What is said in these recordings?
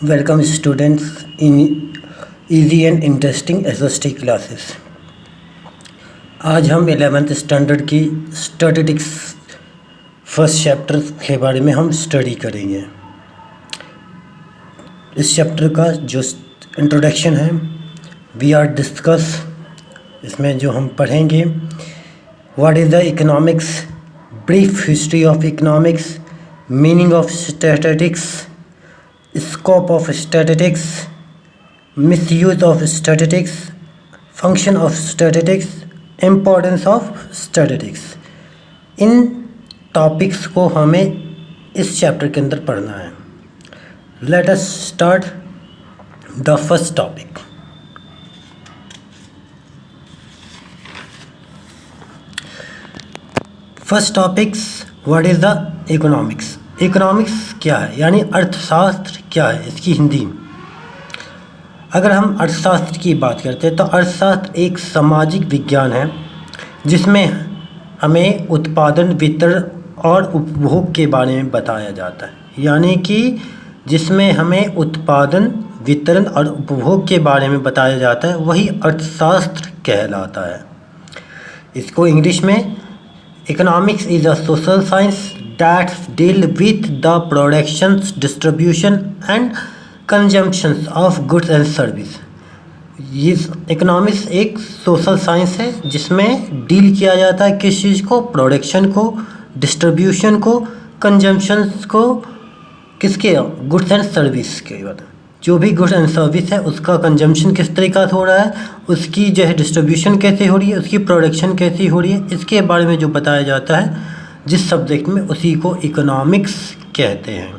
Welcome students in easy and interesting SST classes. आज हम 11th standard की statistics first chapter के बारे में हम स्टडी करेंगे। इस चैप्टर का जो इंट्रोडक्शन है वी आर डिस्कस, इसमें जो हम पढ़ेंगे what is the economics, brief history of economics, meaning of statistics, scope of statistics, misuse of statistics, function of statistics, importance of statistics। In topics को हमें इस चैप्टर के अंदर पढ़ना है। Let us start the first topic. First topics what is the economics. Economics क्या है, यानी अर्थशास्त्र क्या है इसकी हिंदी। अगर हम अर्थशास्त्र की बात करते हैं तो अर्थशास्त्र एक सामाजिक विज्ञान है जिसमें हमें उत्पादन, वितरण और उपभोग के बारे में बताया जाता है। यानी कि जिसमें हमें उत्पादन, वितरण और उपभोग के बारे में बताया जाता है वही अर्थशास्त्र कहलाता है। इसको इंग्लिश में economics is a social science that deal with the production, distribution and consumption of goods and service। ये इकोनॉमिक्स एक सोशल साइंस है जिसमें डील किया जाता है किस चीज़ को, प्रोडक्शन को, डिस्ट्रीब्यूशन को, कंजम्पशन को, किसके, गुड्स एंड सर्विस के। जो भी गुड्स एंड सर्विस है उसका कंजम्पशन किस तरीका से हो रहा है, उसकी जो है डिस्ट्रीब्यूशन कैसे हो रही है, उसकी प्रोडक्शन कैसी हो रही है, इसके बारे में जो बताया जाता है जिस सब्जेक्ट में, उसी को इकोनॉमिक्स कहते हैं।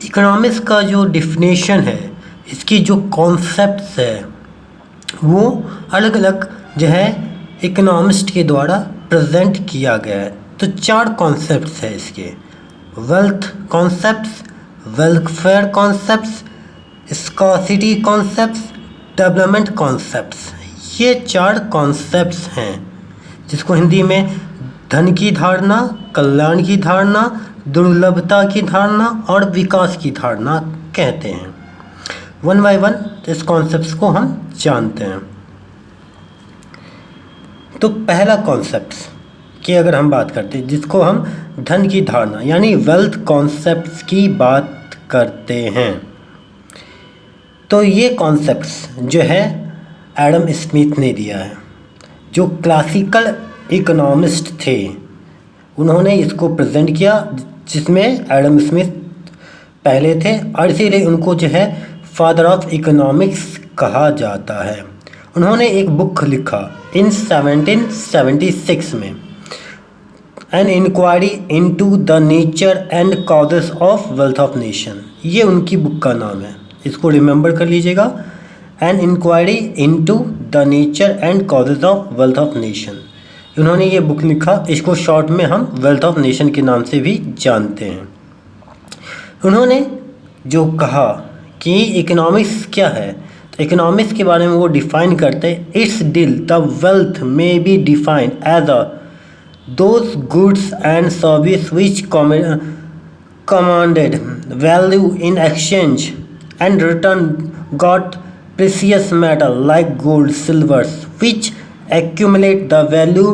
इकोनॉमिक्स का जो डिफिनेशन है, इसकी जो कॉन्सेप्ट्स है वो अलग अलग जो है इकोनॉमिस्ट के द्वारा प्रेजेंट किया गया है। तो 4 कॉन्सेप्ट्स है इसके: wealth concepts, welfare concepts, scarcity concepts, development concepts. ये 4 कॉन्सेप्ट्स हैं जिसको हिंदी में धन की धारणा, कल्याण की धारणा, दुर्लभता की धारणा और विकास की धारणा कहते हैं। वन बाय वन इस कॉन्सेप्ट्स को हम जानते हैं। तो पहला कॉन्सेप्ट की अगर हम बात करते हैं, जिसको हम धन की धारणा यानी वेल्थ कॉन्सेप्ट्स की बात करते हैं, तो ये कॉन्सेप्ट्स जो है एडम स्मिथ ने दिया है। जो क्लासिकल इकोनॉमिस्ट थे उन्होंने इसको प्रेजेंट किया, जिसमें एडम स्मिथ पहले थे और इसीलिए उनको जो है फादर ऑफ इकोनॉमिक्स कहा जाता है। उन्होंने एक बुक लिखा इन 1776 में, an inquiry into the nature and causes of wealth of nation. ये उनकी बुक का नाम है, इसको रिमेंबर कर लीजिएगा, an inquiry into the nature and causes of wealth of nation. उन्होंने ये बुक लिखा, इसको शॉर्ट में हम वेल्थ ऑफ नेशन के नाम से भी जानते हैं। उन्होंने जो कहा कि इकोनॉमिक्स क्या है, तो इकोनॉमिक्स के बारे में वो डिफाइन करते हैं, it's deal the wealth may be defined as a those goods and service which commanded value in exchange and return got precious metal like gold, silvers which accumulate the value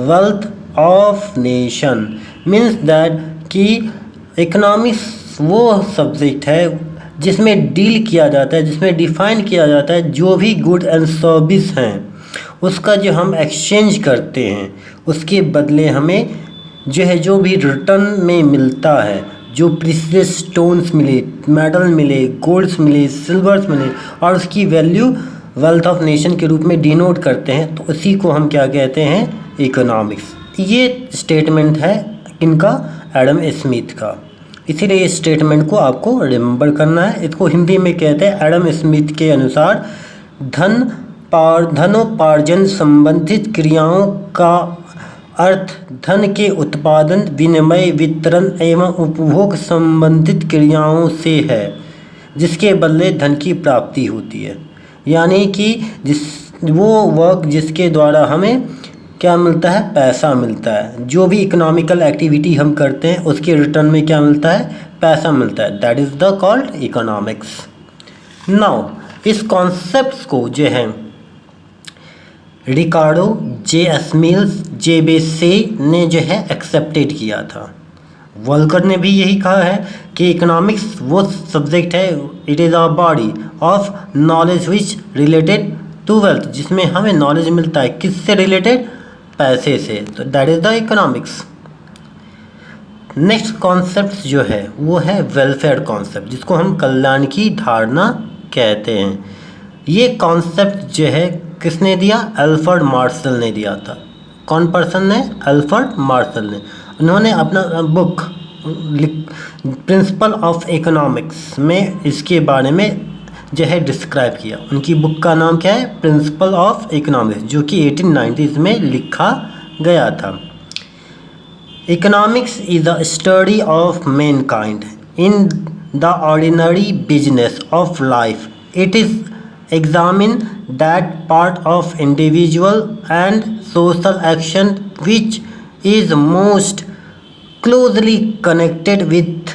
wealth of nation। Means that कि economics वो subject है जिसमें deal किया जाता है, जिसमें define किया जाता है जो भी गुड एंड सर्विस हैं उसका जो हम एक्सचेंज करते हैं उसके बदले हमें जो है जो भी रिटर्न में मिलता है, जो प्रीशियस स्टोन्स मिले, मेटल मिले, गोल्ड्स मिले, सिल्वर्स मिले और उसकी वैल्यू वेल्थ ऑफ नेशन के रूप में डिनोट करते हैं, तो उसी को हम क्या कहते हैं, इकोनॉमिक्स। ये स्टेटमेंट है इनका, एडम स्मिथ का, इसीलिए ये स्टेटमेंट को आपको रिमेंबर करना है। इसको हिंदी में कहते हैं, एडम स्मिथ के अनुसार धनोपार्जन संबंधित क्रियाओं का अर्थ धन के उत्पादन, विनिमय, वितरण एवं उपभोग संबंधित क्रियाओं से है जिसके बदले धन की प्राप्ति होती है। यानी कि वो वर्क जिसके द्वारा हमें क्या मिलता है, पैसा मिलता है। जो भी इकोनॉमिकल एक्टिविटी हम करते हैं उसके रिटर्न में क्या मिलता है, पैसा मिलता है, that is the called economics. Now इस कॉन्सेप्ट को जो है रिकार्डो जे एस्मिल्स जे बेसे ने जो है एक्सेप्टेड किया था। वॉल्कर ने भी यही कहा है कि इकोनॉमिक्स वो सब्जेक्ट है, it is a body of knowledge which related to wealth, जिसमें हमें नॉलेज मिलता है किससे रिलेटेड, पैसे से, तो that is the economics. Next concept जो है वो है वेलफेयर कॉन्सेप्ट, जिसको हम कल्याण की धारणा कहते हैं। ये कॉन्सेप्ट जो है किसने दिया, अल्फ्रेड मार्शल ने दिया था। कौन पर्सन ने, अल्फ्रेड मार्शल ने। उन्होंने अपना बुक प्रिंसिपल ऑफ इकोनॉमिक्स में इसके बारे में जो है डिस्क्राइब किया। उनकी बुक का नाम क्या है, प्रिंसिपल ऑफ इकोनॉमिक्स, जो कि 1890s में लिखा गया था। Economics is the study of Mankind in the ordinary business of life. It is examine that part of individual and social action which is most closely connected with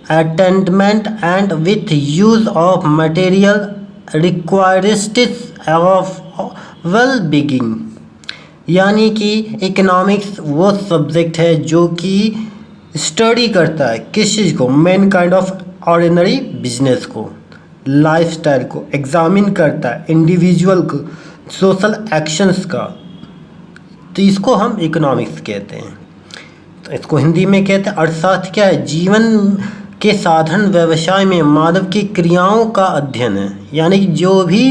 attainment and with use of material characteristics of well-being। यानी कि economics वो subject है जो कि study करता है किस चीज़ को, main kind of ordinary business को, लाइफस्टाइल को, एग्जामिन करता है इंडिविजुअल को, सोशल एक्शंस का, तो इसको हम इकोनॉमिक्स कहते हैं। तो इसको हिंदी में कहते हैं अर्थशास्त्र क्या है, जीवन के साधन व्यवसाय में मानव की क्रियाओं का अध्ययन है। यानी कि जो भी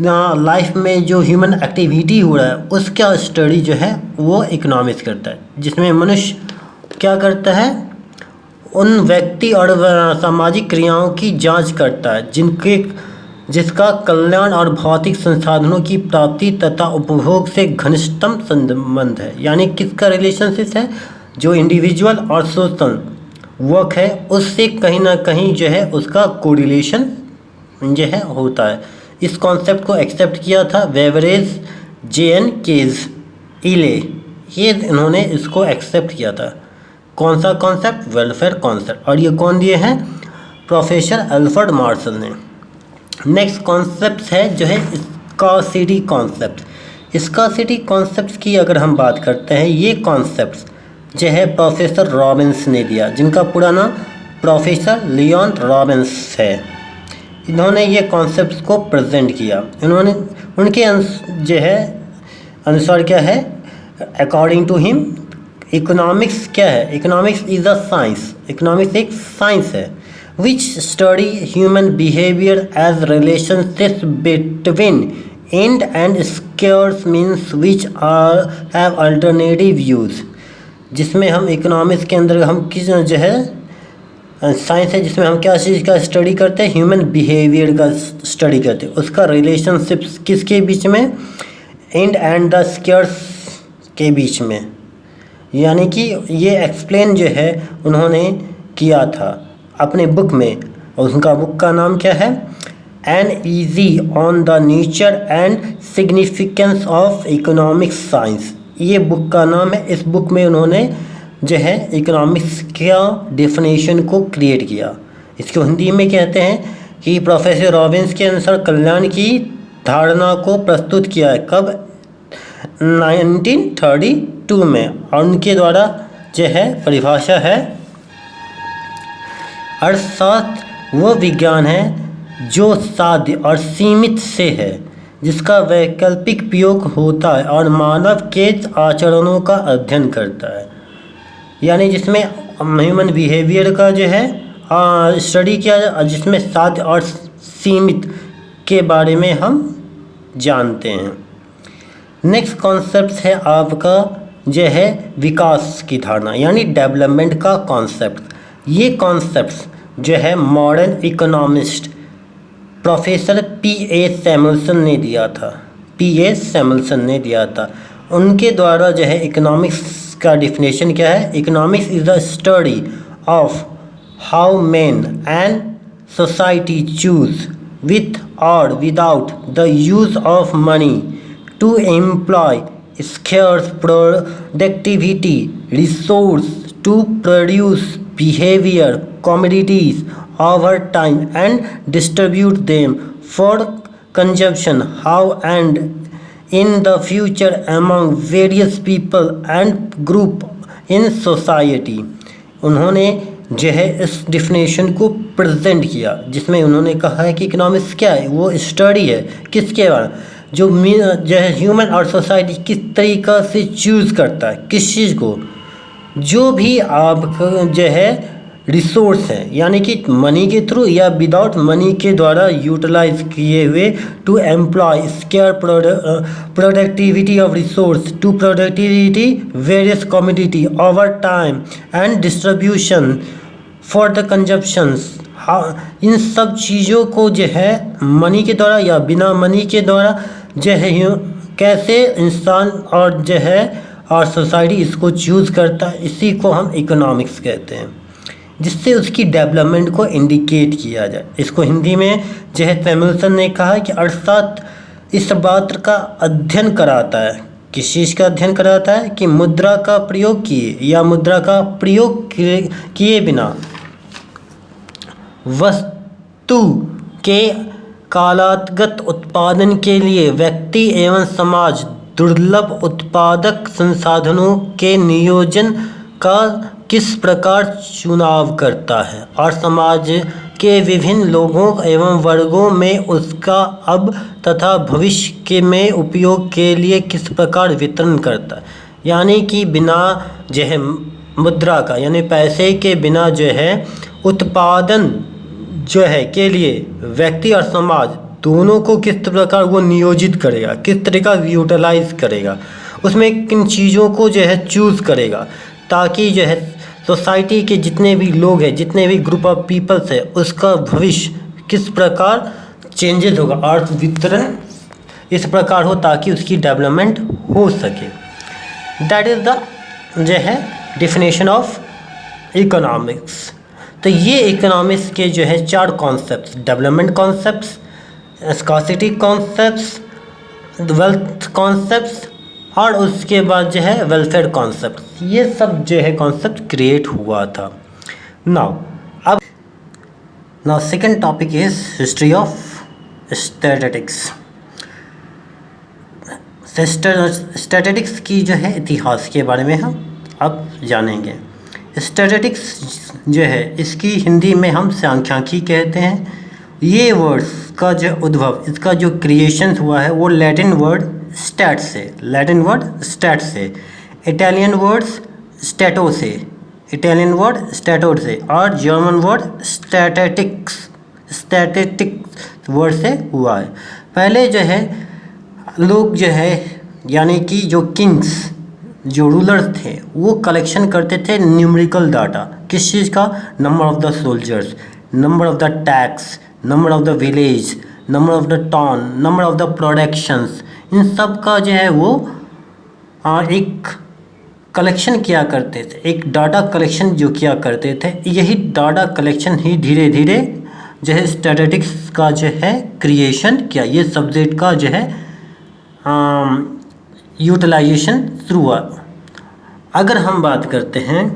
लाइफ में जो ह्यूमन एक्टिविटी हो रहा है उसका स्टडी जो है वो इकोनॉमिक्स करता है, जिसमें मनुष्य क्या करता है, उन व्यक्ति और सामाजिक क्रियाओं की जांच करता है जिसका कल्याण और भौतिक संसाधनों की प्राप्ति तथा उपभोग से घनिष्ठतम संबंध है। यानी किसका रिलेशनशिप है, जो इंडिविजुअल और सोशल वर्क है उससे कहीं ना कहीं जो है उसका कोरिलेशन जो है होता है। इस कॉन्सेप्ट को एक्सेप्ट किया था वेवरेज, जे.एन. केज, इले, ये इन्होंने इसको एक्सेप्ट किया था। कौन सा कॉन्सेप्ट, वेलफेयर कॉन्सेप्ट, और ये कौन दिए हैं, प्रोफेसर अल्फ्रेड मार्शल ने। नेक्स्ट कॉन्सेप्ट है जो है स्कार्सिटी कॉन्सेप्ट। स्कार्सिटी कॉन्सेप्ट की अगर हम बात करते हैं, ये कॉन्सेप्ट जो है प्रोफेसर रॉबिन्स ने दिया, जिनका पूरा नाम प्रोफेसर लियोन रॉबिन्स है। इन्होंने ये कॉन्सेप्ट को प्रेजेंट किया। इन्होंने उनके जो है अनुसार क्या है, अकॉर्डिंग टू हिम इकोनॉमिक्स क्या है, economics is a science, economics एक साइंस है which study human behavior as relationships between end and scarce means which have alternative use। जिसमें हम इकोनॉमिक्स के अंदर हम किस जो है साइंस है जिसमें हम क्या चीज़ का स्टडी करते हैं, ह्यूमन बिहेवियर का स्टडी करते हैं, उसका रिलेशनशिप्स किसके बीच में, एंड एंड द स्केर्स के बीच में। यानी कि ये एक्सप्लेन जो है उन्होंने किया था अपने बुक में, और उनका बुक का नाम क्या है, an easy on the nature and significance of economics science, ये बुक का नाम है। इस बुक में उन्होंने जो है इकोनॉमिक्स का डेफिनेशन को क्रिएट किया। इसको हिंदी में कहते हैं कि प्रोफेसर रॉबिन्स के अनुसार कल्याण की धारणा को प्रस्तुत किया है, कब, 1932 में, और उनके द्वारा जो है परिभाषा है, अर्थशास्त्र वो विज्ञान है जो साध्य और सीमित से है, जिसका वैकल्पिक उपयोग होता है और मानव के आचरणों का अध्ययन करता है। यानी जिसमें ह्यूमन बिहेवियर का जो है स्टडी किया जाए, जिसमें साध्य और सीमित के बारे में हम जानते हैं। नेक्स्ट कॉन्सेप्ट है आपका जो है विकास की धारणा, यानी डेवलपमेंट का कॉन्सेप्ट। ये कॉन्सेप्ट जो है modern economist professor P.A. Samuelson ने दिया था, P.A. सैमुअल्सन ने दिया था। उनके द्वारा जो है इकोनॉमिक्स का डिफिनेशन क्या है, economics is the study of how man and society choose with or without the use of money to employ scarce productivity resource to produce behavior commodities over time and distribute them for consumption how and in the future among various people and group in society। उन्होंने जो है इस definition को present किया जिसमें उन्होंने कहा है कि इकोनॉमिक्स क्या है, वो स्टडी है किसके बारे में, जो है ह्यूमन और सोसाइटी किस तरीक़ा से चूज़ करता है किस चीज़ को, जो भी आपका जो है रिसोर्स है यानी कि मनी के थ्रू या विदाउट मनी के द्वारा यूटिलाइज किए हुए to employ scarce productivity of resource to productivity various commodity over time and distribution for the consumptions. इन सब चीज़ों को जो है मनी के द्वारा या बिना मनी के द्वारा जो है कैसे इंसान और जो है और सोसाइटी इसको चूज़ करता है, इसी को हम इकोनॉमिक्स कहते हैं, जिससे उसकी डेवलपमेंट को इंडिकेट किया जाए। इसको हिंदी में जो है सैमुअल्सन ने कहा कि अर्थशास्त्र इस बात का अध्ययन कराता है, किस चीज़ का अध्ययन कराता है कि मुद्रा का प्रयोग किए या मुद्रा का प्रयोग किए बिना वस्तु के कालातीत उत्पादन के लिए व्यक्ति एवं समाज दुर्लभ उत्पादक संसाधनों के नियोजन का किस प्रकार चुनाव करता है और समाज के विभिन्न लोगों एवं वर्गों में उसका अब तथा भविष्य के में उपयोग के लिए किस प्रकार वितरण करता है। यानी कि बिना जो है मुद्रा का यानी पैसे के बिना जो है उत्पादन जो है के लिए व्यक्ति और समाज दोनों को किस प्रकार वो नियोजित करेगा, किस तरह का यूटिलाइज करेगा, उसमें किन चीज़ों को जो है चूज़ करेगा ताकि जो है सोसाइटी के जितने भी लोग हैं, जितने भी ग्रुप ऑफ पीपल्स है, उसका भविष्य किस प्रकार चेंजेस होगा और वितरण इस प्रकार हो ताकि उसकी डेवलपमेंट हो सके। दैट इज़ द जो है डिफिनेशन ऑफ इकोनॉमिक्स। तो ये इकोनॉमिक्स के जो है 4 concepts, development concepts, scarcity concepts, wealth concepts और उसके बाद जो है वेलफेयर कॉन्सेप्ट, ये सब जो है कॉन्सेप्ट क्रिएट हुआ था। Now second topic is history of statistics. Statistics की जो है इतिहास के बारे में हम अब जानेंगे। स्टैटिस्टिक्स जो है इसकी हिंदी में हम सांख्यिकी कहते हैं। ये वर्ड्स का जो उद्भव, इसका जो क्रिएशन हुआ है वो लैटिन वर्ड स्टैट से, लैटिन वर्ड स्टैट से, इटालियन वर्ड्स स्टैटो से, इटालियन वर्ड स्टैटो से और जर्मन वर्ड स्टैटिस्टिक्स वर्ड से हुआ है। पहले जो है लोग जो है यानी कि जो किंग्स जो रूलर्स थे वो कलेक्शन करते थे न्यूमेरिकल डाटा, किस चीज़ का, number of the soldiers, number of the tax, number of the village, number of the town, number of the productions, इन सब का जो है वो एक कलेक्शन किया करते थे, एक डाटा कलेक्शन जो किया करते थे। यही डाटा कलेक्शन ही धीरे धीरे जो है स्टैटिस्टिक्स का जो है क्रिएशन किया, ये सब्जेक्ट का जो है यूटिलाइजेशन शुरू हुआ। अगर हम बात करते हैं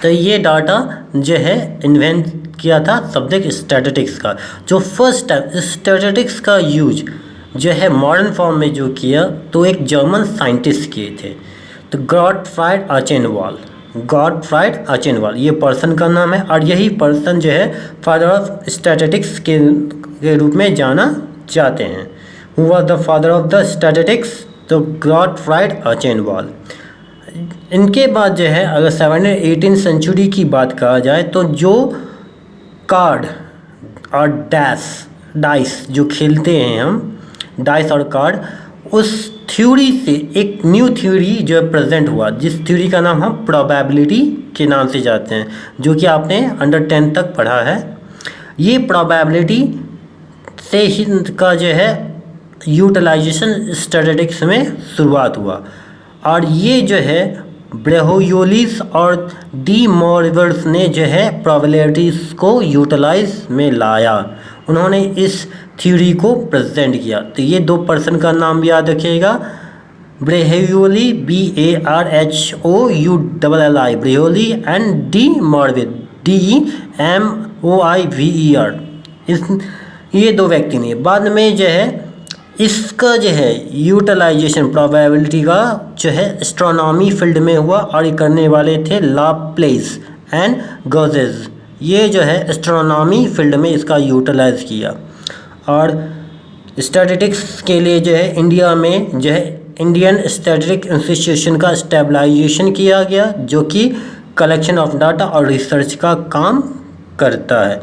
तो ये डाटा जो है इन्वेंट किया था सब्जेक्ट स्टैटिस्टिक्स का। जो फर्स्ट टाइम स्टैटिस्टिक्स का यूज जो है मॉडर्न फॉर्म में जो किया तो एक जर्मन साइंटिस्ट किए थे, तो गॉटफ्राइड आर्चेनवाल ये पर्सन का नाम है और यही पर्सन जो है फादर ऑफ स्टैटिस्टिक्स के रूप में जाना जाते हैं। Who was the father of the statistics, तो गॉटफ्राइड आर्चेनवाल। इनके बाद जो है अगर 17th सेंचुरी की बात कहा जाए तो जो कार्ड और डाइस जो खेलते हैं हम, डाइस और कार्ड, उस थ्योरी से एक न्यू थ्योरी जो है प्रेजेंट हुआ, जिस थ्योरी का नाम हम प्रोबेबिलिटी के नाम से जाते हैं, जो कि आपने अंडर 10 तक पढ़ा है। ये प्रोबेबिलिटी से ही का जो है यूटिलाइजेशन स्टैटिस्टिक्स में शुरुआत हुआ और ये जो है ब्रैहयोलिस और डी मॉरिवर्स ने जो है प्रोबेबिलिटीज़ को यूटिलाइज में लाया, उन्होंने इस थ्योरी को प्रेजेंट किया। तो ये 2 पर्सन का नाम भी याद रखिएगा, ब्रैहयोली BARHOULLI ब्रैहयोली एंड डी मॉरिवर DEMOIVER। ये दो व्यक्ति ने बाद में जो है इसका जो है यूटिलाइजेशन प्रोबेबिलिटी का जो है एस्ट्रोनॉमी फील्ड में हुआ, और ये करने वाले थे लाप्लेस एंड गॉसेस। ये जो है एस्ट्रोनॉमी फील्ड में इसका यूटिलाइज किया। और स्टैटिस्टिक्स के लिए जो है इंडिया में जो है इंडियन स्टैटिस्टिक इंस्टीट्यूशन का स्टेबलाइजेशन किया गया, जो कि कलेक्शन ऑफ डाटा और रिसर्च का काम करता है।